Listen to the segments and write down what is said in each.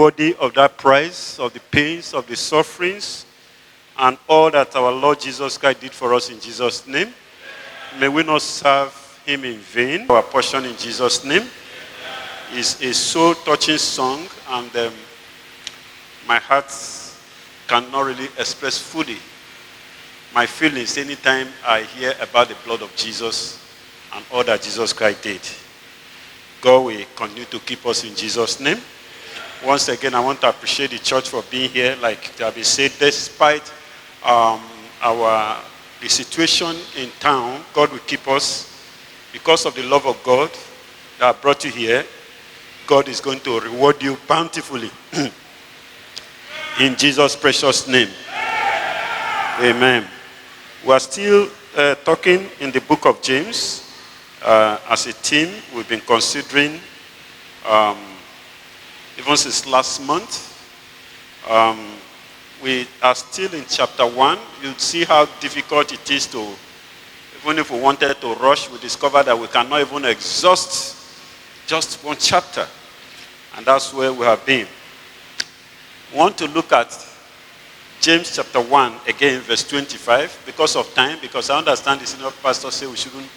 worthy of that price, of the pains, of the sufferings, and all that our Lord Jesus Christ did for us in Jesus' name. May we not serve him in vain. Our portion in Jesus' name is a soul-touching song, and my heart cannot really express fully my feelings anytime I hear about the blood of Jesus and all that Jesus Christ did. God will continue to keep us in Jesus' name. Once again, I want to appreciate the church for being here. Like they have been said, despite the situation in town, God will keep us. Because of the love of God that brought you here, God is going to reward you bountifully. In Jesus' precious name. Amen. We are still talking in the book of James. As a team, we've been considering, even since last month, we are still in chapter 1. You'll see how difficult it is to, even if we wanted to rush, we discovered that we cannot even exhaust just one chapter. And that's where we have been. We want to look at James chapter 1, again, verse 25, because of time, because I understand the senior pastor said we shouldn't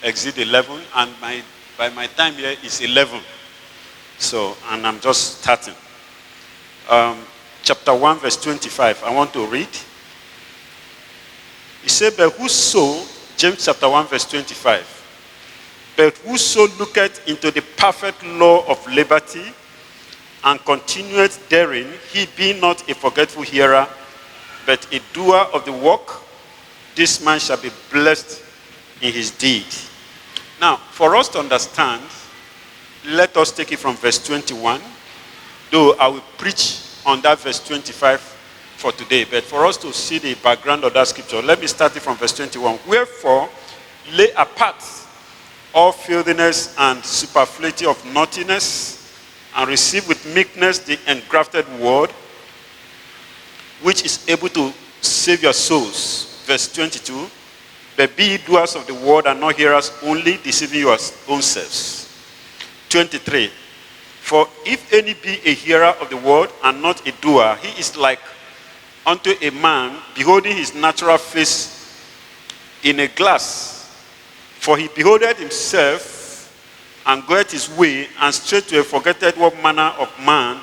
exceed 11, and by my time here is 11. So, and I'm just starting. Chapter 1, verse 25, I want to read. He said, but whoso, James chapter 1, verse 25, but whoso looketh into the perfect law of liberty, and continueth therein, he be not a forgetful hearer, but a doer of the work, this man shall be blessed in his deed. Now, for us to understand, let us take it from verse 21, though I will preach on that verse 25 for today. But for us to see the background of that scripture, let me start it from verse 21. Wherefore, lay apart all filthiness and superfluity of naughtiness, and receive with meekness the engrafted word, which is able to save your souls. Verse 22, but be ye doers of the word and not hearers only, deceiving your own selves. 23, for if any be a hearer of the word and not a doer, he is like unto a man beholding his natural face in a glass. For he beholdeth himself and goeth his way, and straightway forgetteth what manner of man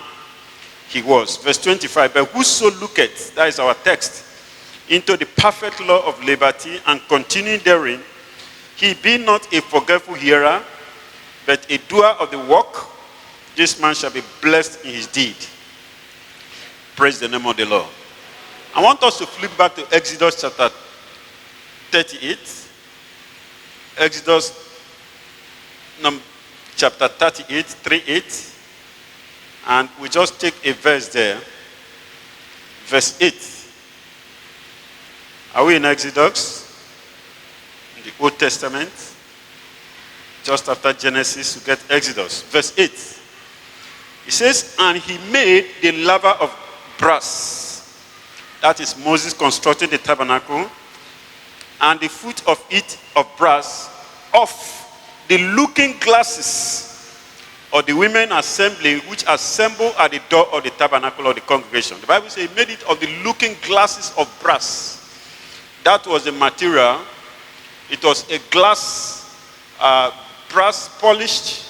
he was. Verse 25, but whoso looketh, that is our text, into the perfect law of liberty, and continuing therein, he be not a forgetful hearer, but a doer of the work, this man shall be blessed in his deed. Praise the name of the Lord. I want us to flip back to Exodus chapter 38. Exodus chapter 38, 3:8. And we just take a verse there. Verse 8. Are we in Exodus? In the Old Testament. Just after Genesis, you get Exodus. Verse 8. It says, and he made the laver of brass. That is Moses constructing the tabernacle. And the foot of it of brass of the looking glasses of the women assembly, which assemble at the door of the tabernacle of the congregation. The Bible says he made it of the looking glasses of brass. That was the material. It was a glass, brass polished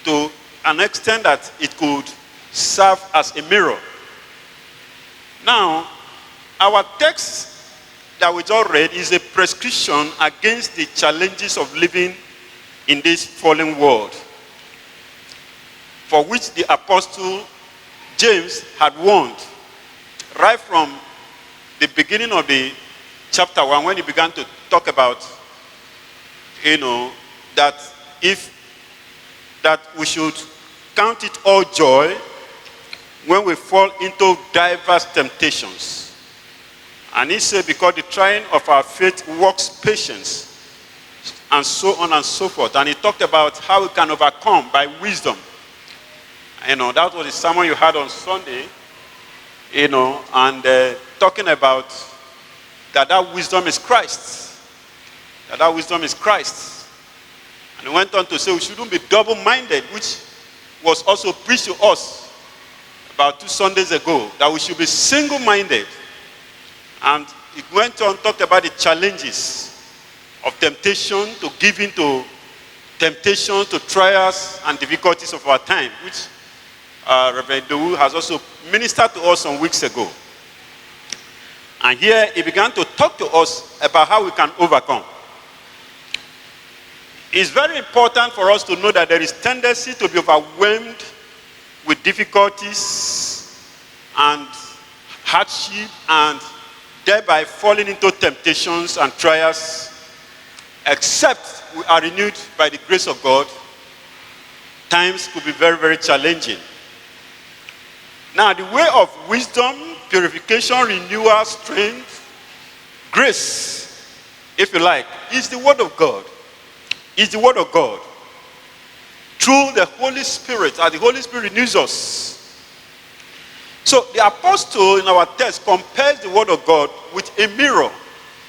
to an extent that it could serve as a mirror. Now, our text that we just read is a prescription against the challenges of living in this fallen world, for which the apostle James had warned right from the beginning of the chapter 1, when he began to talk about, that we should count it all joy when we fall into diverse temptations. And he said, because the trying of our faith works patience, and so on and so forth. And he talked about how we can overcome by wisdom. That was the sermon you had on Sunday, and talking about that wisdom is Christ. That wisdom is Christ. And he went on to say we shouldn't be double-minded, which was also preached to us about 2 Sundays ago, that we should be single-minded. And it went on, talked about the challenges of temptation, to give in to temptations, to trials and difficulties of our time, which Reverend Dowu has also ministered to us some weeks ago. And here he began to talk to us about how we can overcome. It's very important for us to know that there is tendency to be overwhelmed with difficulties and hardship, and thereby falling into temptations and trials. Except we are renewed by the grace of God, times could be very, very challenging. Now, the way of wisdom, purification, renewal, strength, grace, if you like, is the word of God. Is the word of God. Through the Holy Spirit, as the Holy Spirit renews us. So the apostle in our text compares the word of God with a mirror.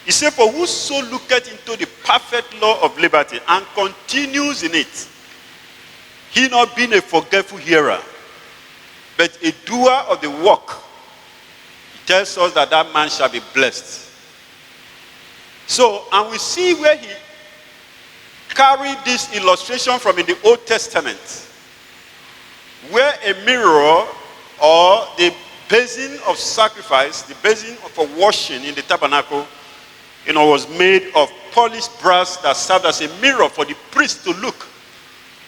He said, for whoso looketh into the perfect law of liberty and continues in it, he not being a forgetful hearer, but a doer of the work, he tells us that that man shall be blessed. So, and we see where he carried this illustration from in the Old Testament, where a mirror or the basin of sacrifice, the basin for washing in the tabernacle, was made of polished brass that served as a mirror for the priest to look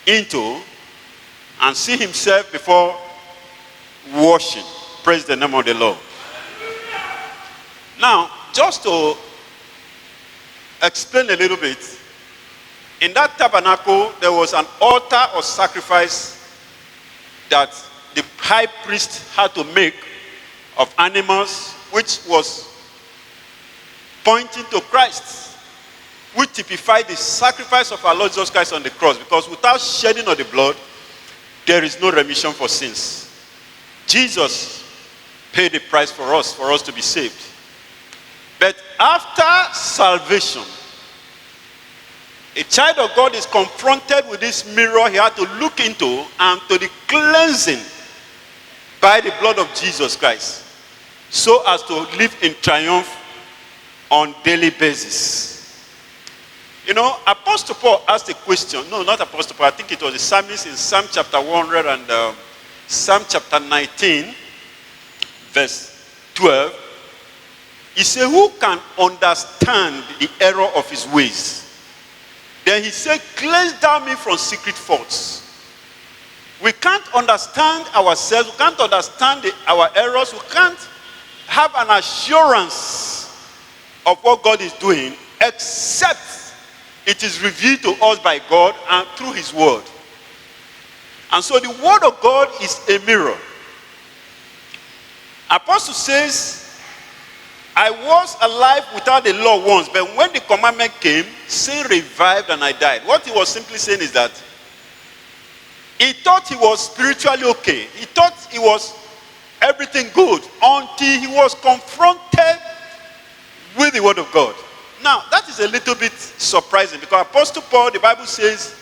into and see himself before washing. Praise the name of the Lord. Now, just to explain a little bit, in that tabernacle, there was an altar of sacrifice that the high priest had to make of animals, which was pointing to Christ, which typified the sacrifice of our Lord Jesus Christ on the cross, because without shedding of the blood, there is no remission for sins. Jesus paid the price for us to be saved. But after salvation, a child of God is confronted with this mirror he had to look into, and to the cleansing by the blood of Jesus Christ, so as to live in triumph on daily basis. Apostle Paul asked a question. No, not Apostle Paul. I think it was the psalmist in Psalm chapter 100 and Psalm chapter 19, verse 12. He said, who can understand the error of his ways? Then he said, cleanse thou me from secret faults. We can't understand ourselves. We can't understand our errors. We can't have an assurance of what God is doing, except it is revealed to us by God and through his word. And so the word of God is a mirror. Apostle says, I was alive without the law once, but when the commandment came, sin revived and I died. What he was simply saying is that he thought he was spiritually okay. He thought he was everything good until he was confronted with the word of God. Now, that is a little bit surprising, because Apostle Paul, the Bible says,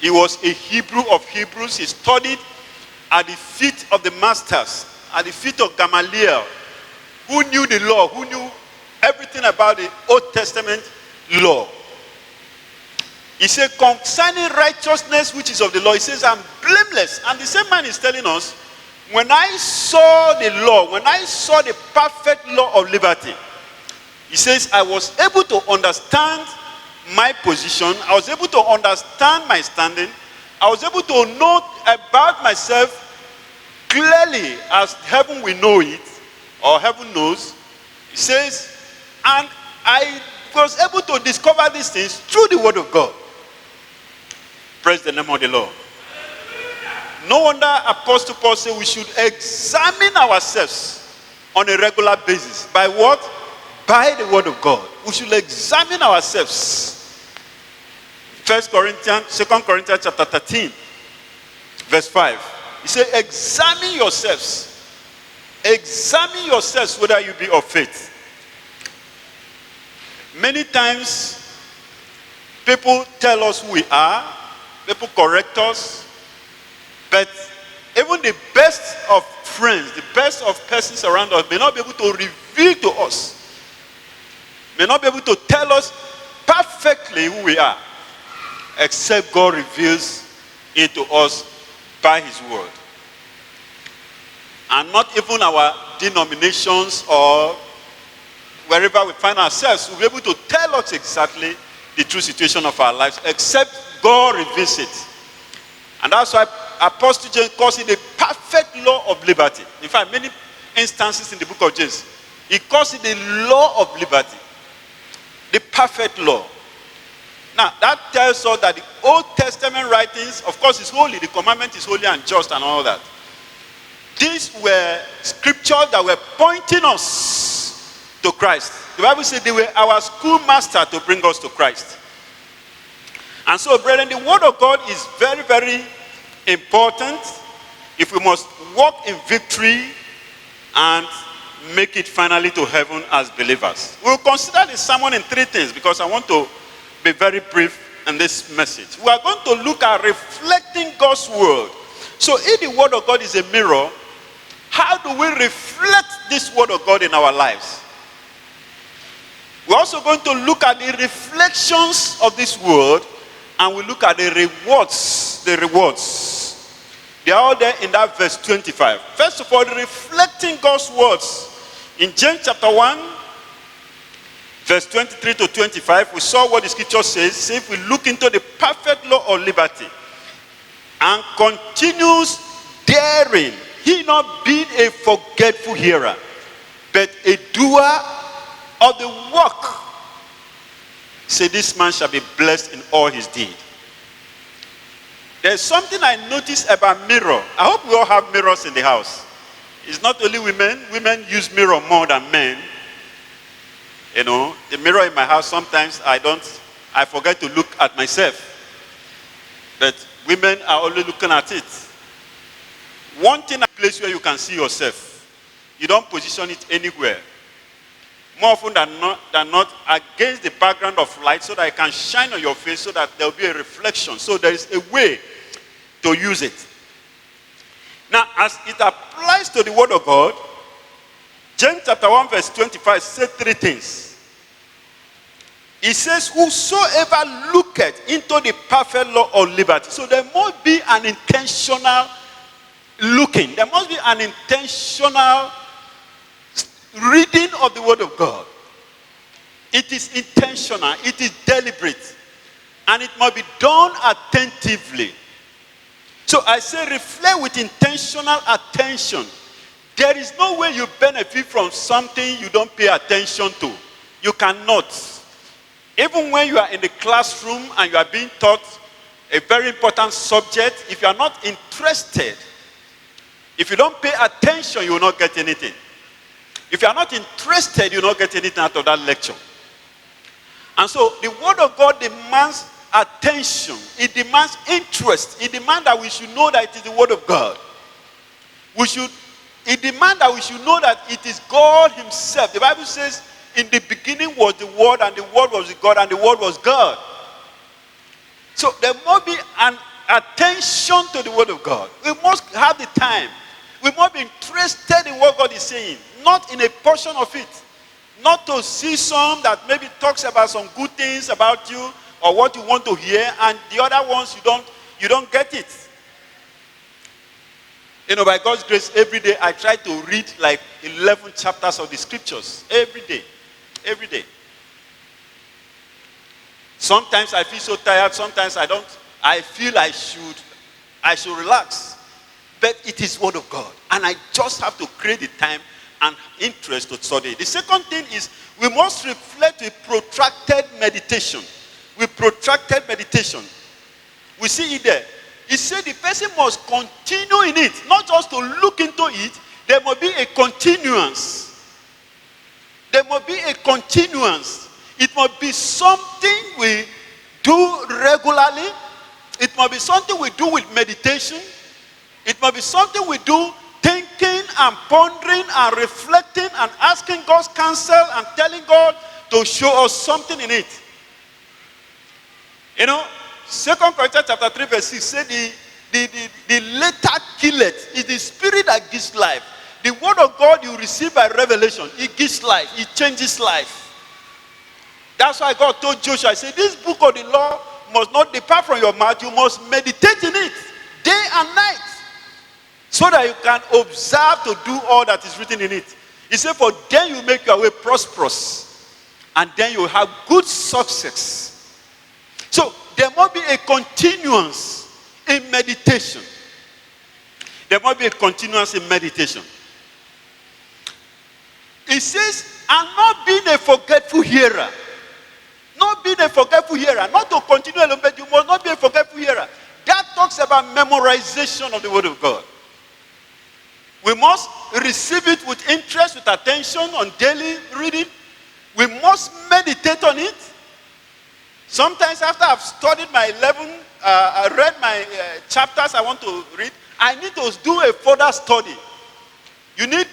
he was a Hebrew of Hebrews. He studied at the feet of the masters, at the feet of Gamaliel, who knew the law, who knew everything about the Old Testament law. He said, concerning righteousness which is of the law, he says, I'm blameless. And the same man is telling us, when I saw the law, when I saw the perfect law of liberty, he says, I was able to understand my position. I was able to understand my standing. I was able to know about myself clearly as heaven will know it, or heaven knows. He says, and I was able to discover these things through the word of God. Praise the name of the Lord. No wonder Apostle Paul said we should examine ourselves on a regular basis. By what? By the word of God. We should examine ourselves. 2 Corinthians chapter 13, verse 5. He said, examine yourselves. Examine yourselves whether you be of faith. Many times, people tell us who we are. People correct us. But even the best of friends, the best of persons around us may not be able to reveal to us, may not be able to tell us perfectly who we are, except God reveals it to us by his word. And not even our denominations or wherever we find ourselves will be able to tell us exactly the true situation of our lives, except God reveals it. And that's why Apostle James calls it the perfect law of liberty. In fact, many instances in the book of James, he calls it the law of liberty. The perfect law. Now, that tells us that the Old Testament writings, of course, is holy. The commandment is holy and just and all that. These were scriptures that were pointing us to Christ. The Bible said they were our schoolmaster to bring us to Christ. And so, brethren, the word of God is very, very important if we must walk in victory and make it finally to heaven as believers. We'll consider this sermon in three things because I want to be very brief in this message. We are going to look at reflecting God's word. So if the word of God is a mirror, how do we reflect this word of God in our lives? We're also going to look at the reflections of this word, and we look at the rewards. The rewards. They are all there in that verse 25. First of all, reflecting God's words. In James chapter 1, verse 23 to 25, we saw what the scripture says. Say, if we look into the perfect law of liberty and continues therein, he not being a forgetful hearer, but a doer of the work. Say, this man shall be blessed in all his deed. There's something I noticed about mirror. I hope we all have mirrors in the house. It's not only women. Women use mirror more than men. You know, the mirror in my house, sometimes I forget to look at myself. But women are always looking at it. One thing, a place where you can see yourself. You don't position it anywhere. More often than not against the background of light, so that it can shine on your face, so that there will be a reflection. So there is a way to use it. Now, as it applies to the word of God, James chapter 1 verse 25 says three things. It says, whosoever looketh into the perfect law of liberty. So there must be an intentional looking. There must be an intentional reading of the word of God. It is intentional. It is deliberate. And it must be done attentively. So I say reflect with intentional attention. There is no way you benefit from something you don't pay attention to. You cannot. Even when you are in the classroom and you are being taught a very important subject, if you are not interested, if you don't pay attention, you will not get anything. If you are not interested, you will not get anything out of that lecture. And so the word of God demands attention. It demands interest. It demands that we should know that it is the word of God. It demands that we should know that it is God himself. The Bible says, in the beginning was the word, and the word was with God, and the word was God. So there must be an attention to the word of God. We must have the time. We must be interested in what God is saying, not in a portion of it. Not to see some that maybe talks about some good things about you or what you want to hear, and the other ones you don't get it. You know, by God's grace, every day I try to read like 11 chapters of the scriptures. Every day. Every day. Sometimes I feel so tired. Sometimes I don't. I feel I should relax. But it is word of God. And I just have to create the time and interest to study. The second thing is we must reflect with protracted meditation. With protracted meditation. We see it there. He said the person must continue in it, not just to look into it. There must be a continuance. There must be a continuance. It must be something we do regularly. It must be something we do with meditation. It must be something we do thinking and pondering and reflecting and asking God's counsel and telling God to show us something in it. You know, 2 Corinthians chapter 3 verse 6 said the later killeth is the spirit that gives life. The word of God you receive by revelation, it gives life, it changes life. That's why God told Joshua, I said, this book of the law must not depart from your mouth. You must meditate in it day and night, so that you can observe to do all that is written in it. He said, for then you make your way prosperous, and then you have good success. So there must be a continuance in meditation. There must be a continuance in meditation. It says, and not being a forgetful hearer. Not being a forgetful hearer. Not to continue alone, but you must not be a forgetful hearer. That talks about memorization of the word of God. We must receive it with interest, with attention, on daily reading. We must meditate on it. Sometimes after I've studied my 11, I read my chapters I want to read, I need to do a further study. You need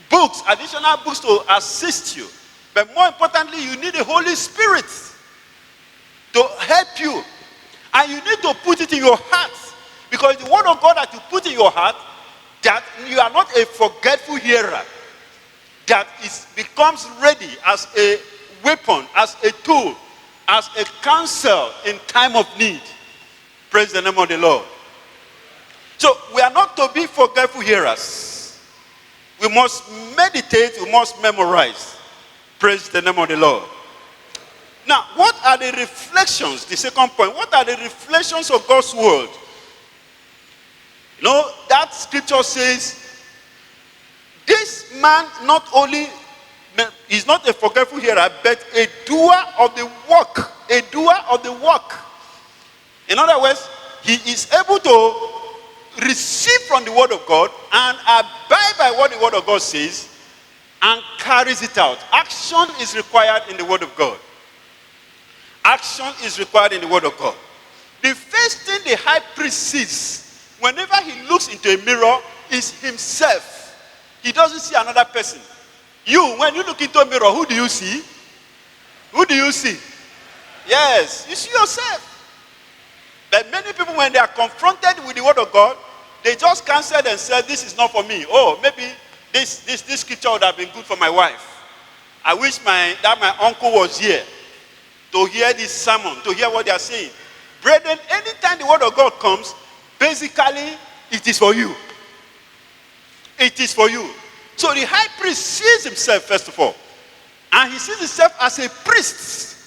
books, additional books to assist you. But more importantly, you need the Holy Spirit to help you. And you need to put it in your heart. Because the word of God that you put in your heart, that you are not a forgetful hearer. That it becomes ready as a weapon, as a tool, as a counsel in time of need. Praise the name of the Lord. So we are not to be forgetful hearers. We must meditate, we must memorize. Praise the name of the Lord. Now, what are the reflections? The second point, what are the reflections of God's word? You know, that scripture says, this man not only is not a forgetful hearer, but a doer of the work. A doer of the work. In other words, he is able to receive from the word of God and abide by what the word of God says and carries it out. Action is required in the word of God. Action is required in the word of God. The first thing the high priest sees whenever he looks into a mirror is himself. He doesn't see another person. You, when you look into a mirror, who do you see? Who do you see? Yes, you see yourself. But many people, when they are confronted with the word of God, they just cancel and say, this is not for me. Oh, maybe this scripture would have been good for my wife. I wish that my uncle was here to hear this sermon, to hear what they are saying. Brethren, anytime the word of God comes, basically, it is for you. It is for you. So the high priest sees himself, first of all. And he sees himself as a priest.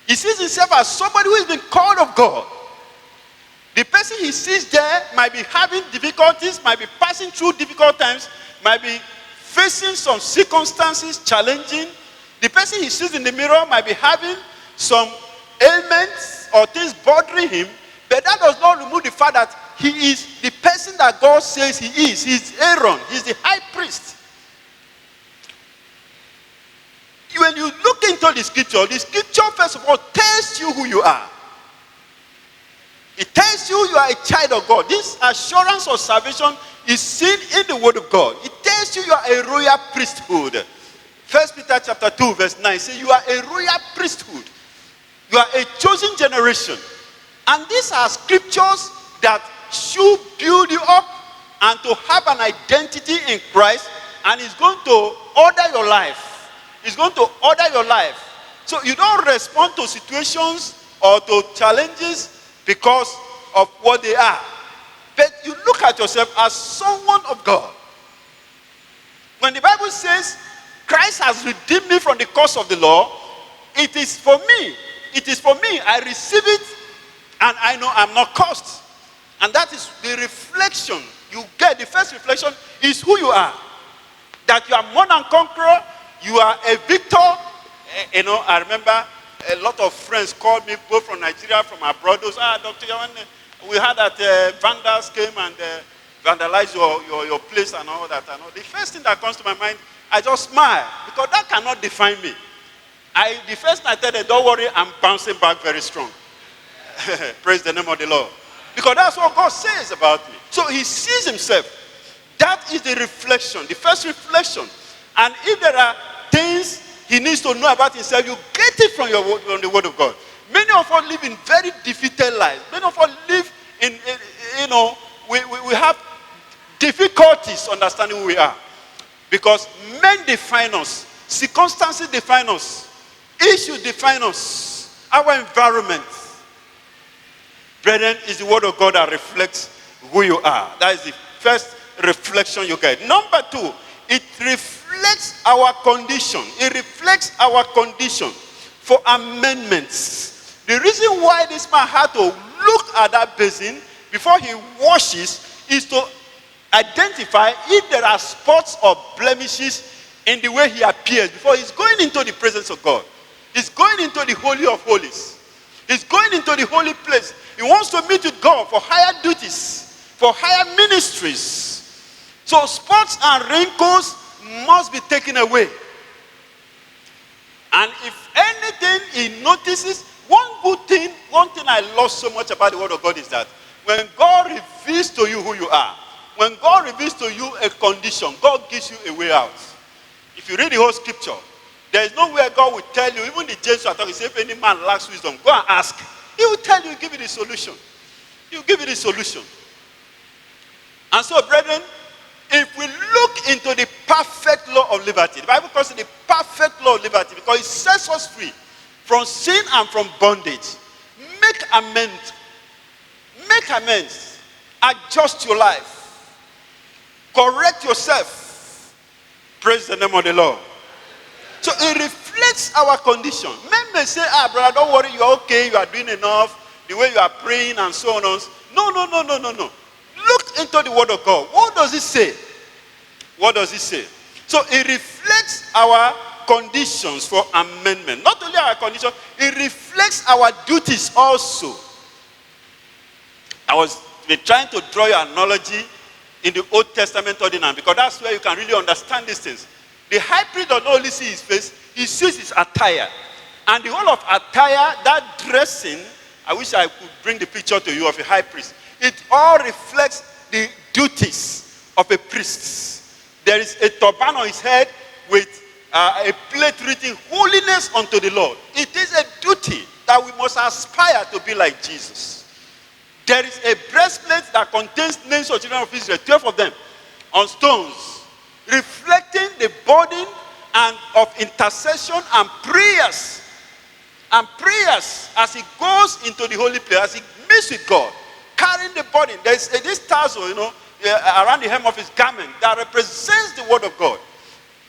He sees himself as somebody who has been called of God. The person he sees there might be having difficulties, might be passing through difficult times, might be facing some circumstances challenging. The person he sees in the mirror might be having some ailments or things bothering him, but that does not remove the fact that he is the person that God says he is. He's Aaron. He's the high priest. When you look into the scripture first of all tells you who you are. It tells you you are a child of God. This assurance of salvation is seen in the word of God. It tells you you are a royal priesthood. 1 Peter chapter 2 verse 9 says you are a royal priesthood. You are a chosen generation. And these are scriptures that should build you up and to have an identity in Christ, and it's going to order your life. It's going to order your life. So you don't respond to situations or to challenges because of what they are. But you look at yourself as someone of God. When the Bible says, Christ has redeemed me from the curse of the law, it is for me. It is for me. I receive it and I know I'm not cursed. And that is the reflection you get. The first reflection is who you are. That you are more than conqueror. You are a victor. You know, I remember a lot of friends called me both from Nigeria, from abroad. Those, Dr. Yawan, we had that vandals came and vandalized your place and all that. And all. The first thing that comes to my mind, I just smile because that cannot define me. The first night I tell them, don't worry, I'm bouncing back very strong. Praise the name of the Lord. Because that's what God says about me. So he sees himself. That is the reflection, the first reflection. And if there are things he needs to know about himself, you get it from the word of God. Many of us live in very defeated lives. Many of us live in we have difficulties understanding who we are. Because men define us, circumstances define us, issues define us, our environment. Brethren, is the word of God that reflects who you are. That is the first reflection you get. Number two, it reflects our condition. It reflects our condition for amendments. The reason why this man had to look at that basin before he washes is to identify if there are spots or blemishes in the way he appears before he's going into the presence of God. He's going into the Holy of Holies. He's going into the holy place. He wants to meet with God for higher duties, for higher ministries. So spots and wrinkles must be taken away. And if anything he notices, one thing I love so much about the word of God is that when God reveals to you who you are, when God reveals to you a condition, God gives you a way out. If you read the whole scripture, there is nowhere God will tell you, even the James are talking, say, if any man lacks wisdom, go and ask. He will tell you, give you the solution. He will give you the solution. And so, brethren, if we look into the perfect law of liberty, the Bible calls it the perfect law of liberty because it sets us free from sin and from bondage. Make amends. Make amends. Adjust your life. Correct yourself. Praise the name of the Lord. So it reflects our condition. Men may say, brother, don't worry, you're okay, you are doing enough, the way you are praying and so on. No. Look into the word of God. What does it say? What does it say? So it reflects our conditions for amendment. Not only our condition, it reflects our duties also. I was trying to draw your analogy in the Old Testament ordinance because that's where you can really understand these things. The high priest does not only see his face, he sees his attire. And the whole of attire, that dressing, I wish I could bring the picture to you of a high priest. It all reflects the duties of a priest. There is a turban on his head with a plate written, holiness unto the Lord. It is a duty that we must aspire to be like Jesus. There is a breastplate that contains names of children of Israel, 12 of them, on stones, reflecting the burden and of intercession and prayers. And prayers as he goes into the holy place, as he meets with God, carrying the burden. There's this tassel, around the hem of his garment that represents the word of God.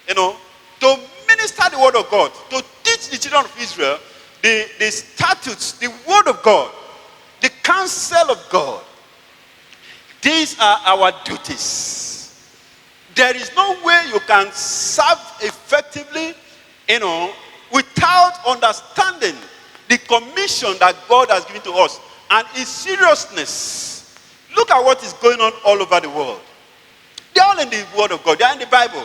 To minister the word of God, to teach the children of Israel the statutes, the word of God, the counsel of God. These are our duties. There is no way you can serve effectively, without understanding the commission that God has given to us and its seriousness. Look at what is going on all over the world. They're all in the word of God. They're in the Bible.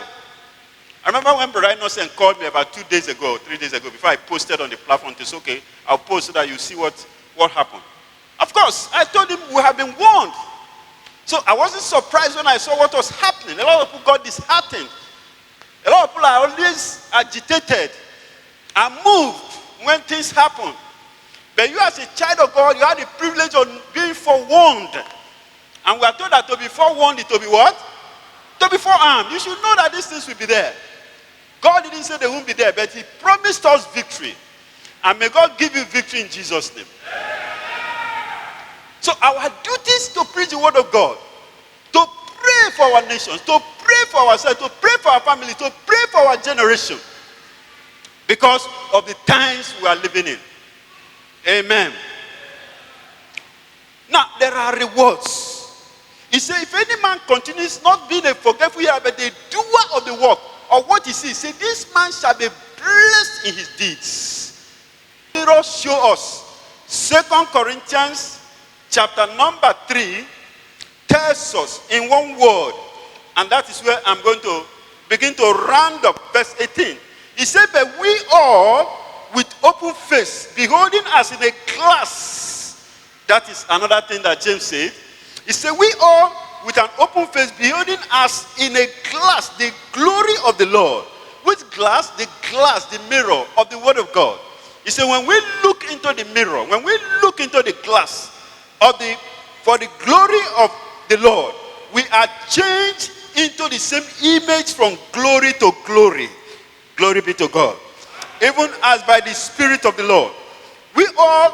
I remember when Brother Innocent called me about 3 days ago, before I posted on the platform. It's okay, I'll post so that you see what happened. Of course, I told him we have been warned. So I wasn't surprised when I saw what was happening. A lot of people got disheartened. A lot of people are always agitated and moved when things happen. But you as a child of God, you have the privilege of being forewarned. And we are told that to be forewarned is to be what? To be forearmed. You should know that these things will be there. God didn't say they won't be there, but he promised us victory. And may God give you victory in Jesus' name. So our duty is to preach the word of God, to pray for our nations, to pray for ourselves, to pray for our families, to pray for our generation. Because of the times we are living in. Amen. Now, there are rewards. He said, if any man continues not being a forgetful hearer, but a doer of the work, or what he sees, say, this man shall be blessed in his deeds. Let us show us. 2 Corinthians chapter number 3 tells us in one word, and that is where I'm going to begin to round up verse 18. He said, but we all with open face, beholding as in a glass. That is another thing that James said. He said, we all with an open face, beholding as in a glass the glory of the Lord. Which glass? The glass, the mirror of the word of God. He said, when we look into the mirror, when we look into the glass for the glory of the Lord, we are changed into the same image from glory to glory. Glory be to God. Even as by the Spirit of the Lord, we all,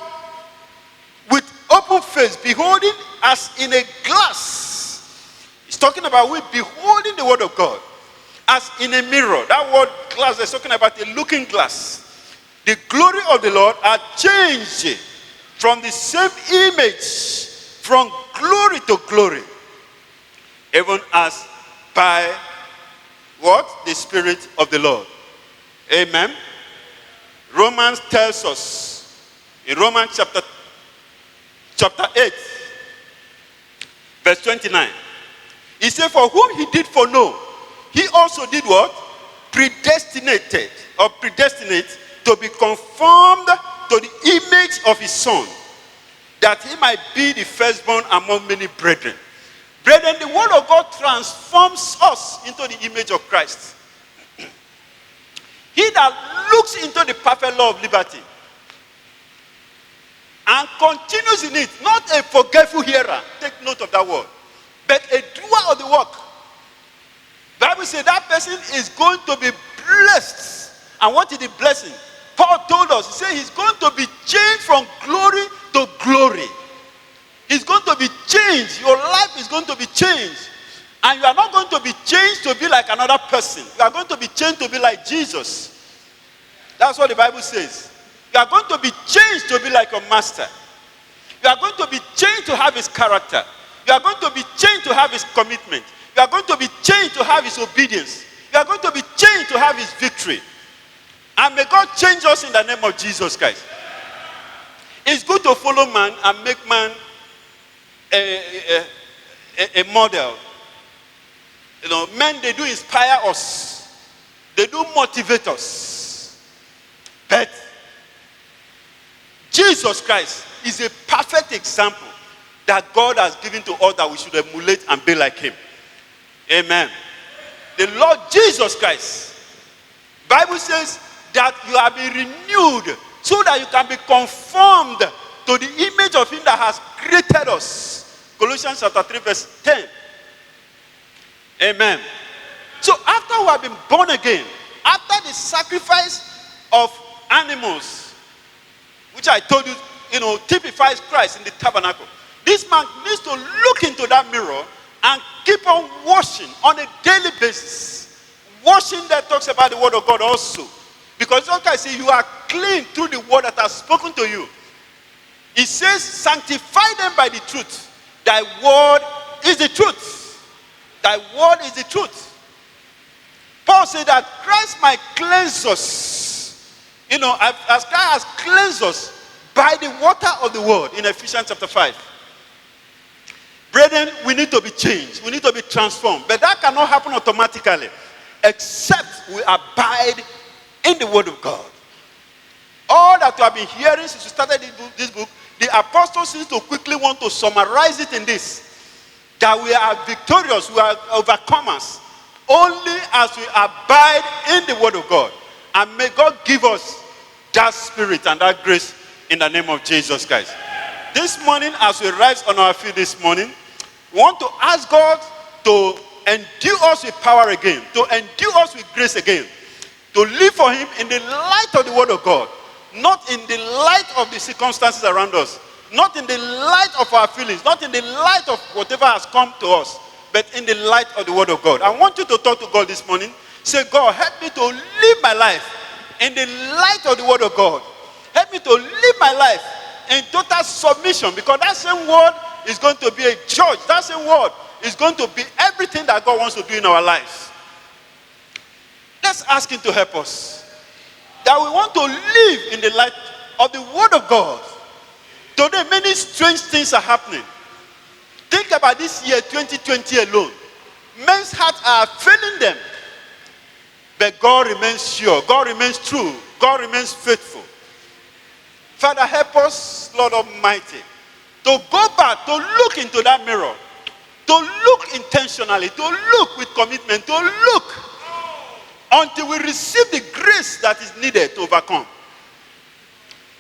with open face, beholding as in a glass. He's talking about we beholding the word of God as in a mirror. That word glass is talking about a looking glass. The glory of the Lord are changed from the same image, from glory to glory, even as by what? The Spirit of the Lord. Amen. Romans tells us in Romans chapter 8, verse 29. He said, for whom he did foreknow, he also did what? Predestinate to be conformed to the image of his Son, that he might be the firstborn among many brethren. Brethren, the word of God transforms us into the image of Christ. He that looks into the perfect law of liberty and continues in it, not a forgetful hearer, take note of that word, but a doer of the work. The Bible says that person is going to be blessed. And what is the blessing? Paul told us, he said he's going to be changed from glory to glory. He's going to be changed. Your life is going to be changed. And you are not going to be changed to be like another person. You are going to be changed to be like Jesus. That's what the Bible says. You are going to be changed to be like your master. You are going to be changed to have his character. You are going to be changed to have his commitment. You are going to be changed to have his obedience. You are going to be changed to have his victory. And may God change us in the name of Jesus Christ. It's good to follow man and make man a model. You know, men, they do inspire us. They do motivate us. But Jesus Christ is a perfect example that God has given to us that we should emulate and be like him. Amen. The Lord Jesus Christ, Bible says that you have been renewed so that you can be conformed to the image of him that has created us. Colossians chapter 3 verse 10. Amen. So after we have been born again, after the sacrifice of animals, which I told you, typifies Christ in the tabernacle, this man needs to look into that mirror and keep on washing on a daily basis. Washing that talks about the word of God also. Because sometimes I say you are clean through the word that has spoken to you. It says, sanctify them by the truth. Thy word is the truth. Thy word is the truth. Paul said that Christ might cleanse us. As Christ has cleansed us by the water of the word in Ephesians chapter 5. Brethren, we need to be changed. We need to be transformed. But that cannot happen automatically except we abide in the word of God. All that we have been hearing since we started this book, the apostles seem to quickly want to summarize it in this. That we are victorious, we are overcomers, only as we abide in the word of God. And may God give us that spirit and that grace in the name of Jesus Christ. This morning, as we rise on our feet this morning, we want to ask God to endue us with power again, to endue us with grace again, to live for him in the light of the word of God, not in the light of the circumstances around us, not in the light of our feelings, not in the light of whatever has come to us, but in the light of the word of God. I want you to talk to God this morning. Say, God, help me to live my life in the light of the word of God. Help me to live my life in total submission, because that same word is going to be a judge. That same word is going to be everything that God wants to do in our lives. Let's ask him to help us. That we want to live in the light of the word of God. Today, many strange things are happening. Think about this year, 2020 alone. Men's hearts are failing them. But God remains sure. God remains true. God remains faithful. Father, help us, Lord Almighty, to go back, to look into that mirror, to look intentionally, to look with commitment, to look until we receive the grace that is needed to overcome.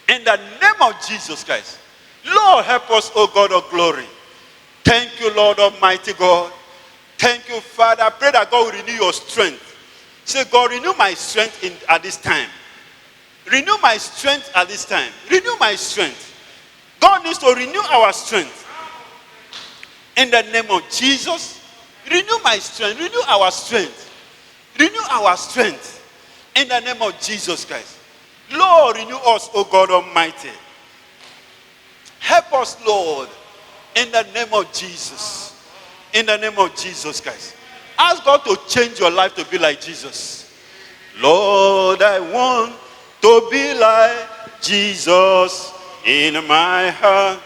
In the name of Jesus Christ. Lord, help us, O God of glory. Thank you, Lord Almighty God. Thank you, Father. I pray that God will renew your strength. Say, God, renew my strength at this time. Renew my strength at this time. Renew my strength. God needs to renew our strength. In the name of Jesus, renew my strength. Renew our strength. Renew our strength. In the name of Jesus Christ. Lord, renew us, O God Almighty. Help us, Lord, in the name of Jesus. In the name of Jesus Christ. Ask God to change your life to be like Jesus. Lord, I want to be like Jesus in my heart.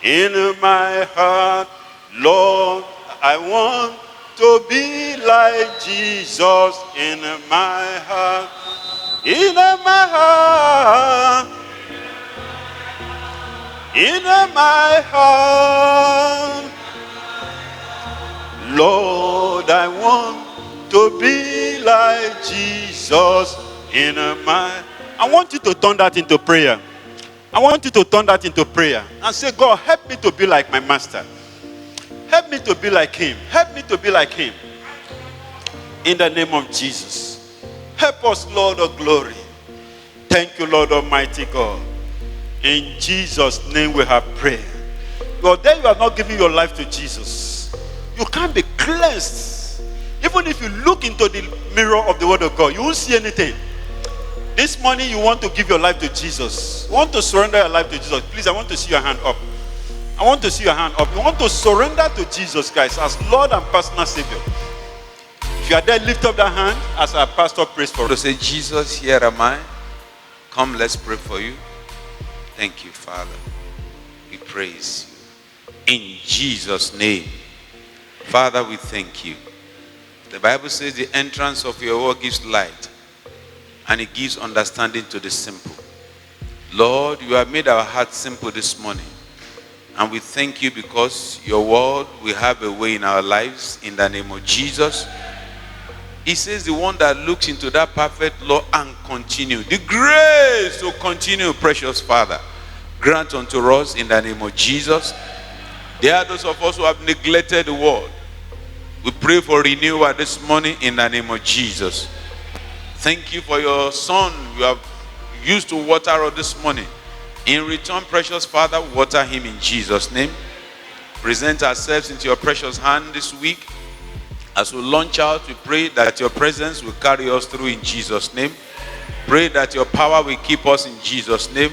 In my heart, Lord, I want to be like Jesus in my heart. In my heart. In my heart. Lord, I want to be like Jesus in my... I want you to turn that into prayer. I want you to turn that into prayer and say, God, help me to be like my master. Help me to be like him. Help me to be like him. In the name of Jesus. Help us, Lord of glory. Thank you, Lord Almighty God. In Jesus' name we have prayed. Well, then you are not giving your life to Jesus. You can't be cleansed. Even if you look into the mirror of the word of God, you won't see anything. This morning you want to give your life to Jesus. You want to surrender your life to Jesus. Please, I want to see your hand up. I want to see your hand up. You want to surrender to Jesus Christ as Lord and personal Savior. If you are there, lift up that hand as our pastor prays for us. To say, Jesus, here am I. Come, let's pray for you. Thank you, Father. We praise you. In Jesus' name. Father, we thank you. The Bible says the entrance of your word gives light, and it gives understanding to the simple. Lord, you have made our hearts simple this morning. And we thank you because your word will have a way in our lives in the name of Jesus. He says the one that looks into that perfect law and continue. The grace to continue, precious Father. Grant unto us in the name of Jesus. There are those of us who have neglected the word. We pray for renewal this morning in the name of Jesus. Thank you for your son you have used to water us this morning. In return, precious Father, water him in Jesus' name. Present ourselves into your precious hand this week. As we launch out, we pray that your presence will carry us through in Jesus' name. Pray that your power will keep us in Jesus' name.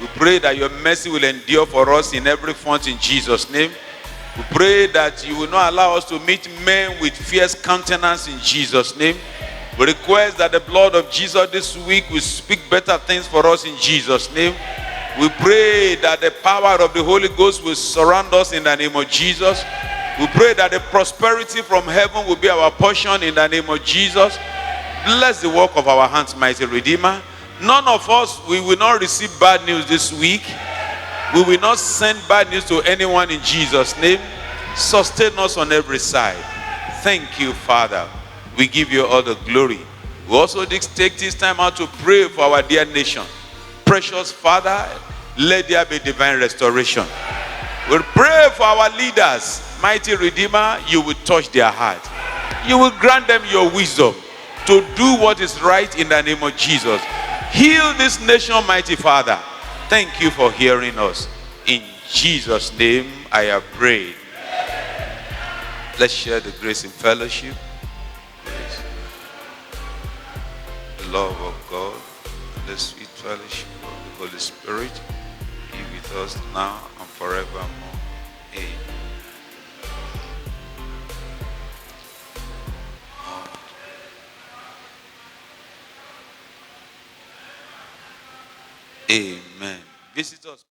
We pray that your mercy will endure for us in every front in Jesus' name. We pray that you will not allow us to meet men with fierce countenance in Jesus' name. We request that the blood of Jesus this week will speak better things for us in Jesus' name. We pray that the power of the Holy Ghost will surround us in the name of Jesus. We pray that the prosperity from heaven will be our portion in the name of Jesus. Bless the work of our hands, mighty Redeemer. None of us, we will not receive bad news this week. We will not send bad news to anyone in Jesus' name. Sustain us on every side. Thank you, Father. We give you all the glory. We also take this time out to pray for our dear nation. Precious Father, let there be divine restoration. We'll pray for our leaders. Mighty Redeemer, you will touch their heart. You will grant them your wisdom to do what is right in the name of Jesus. Heal this nation, mighty Father. Thank you for hearing us. In Jesus' name I have prayed. Let's share the grace in fellowship. The love of God and the sweet fellowship of the Holy Spirit be with us now and forevermore. Amen. Amen. Visit us.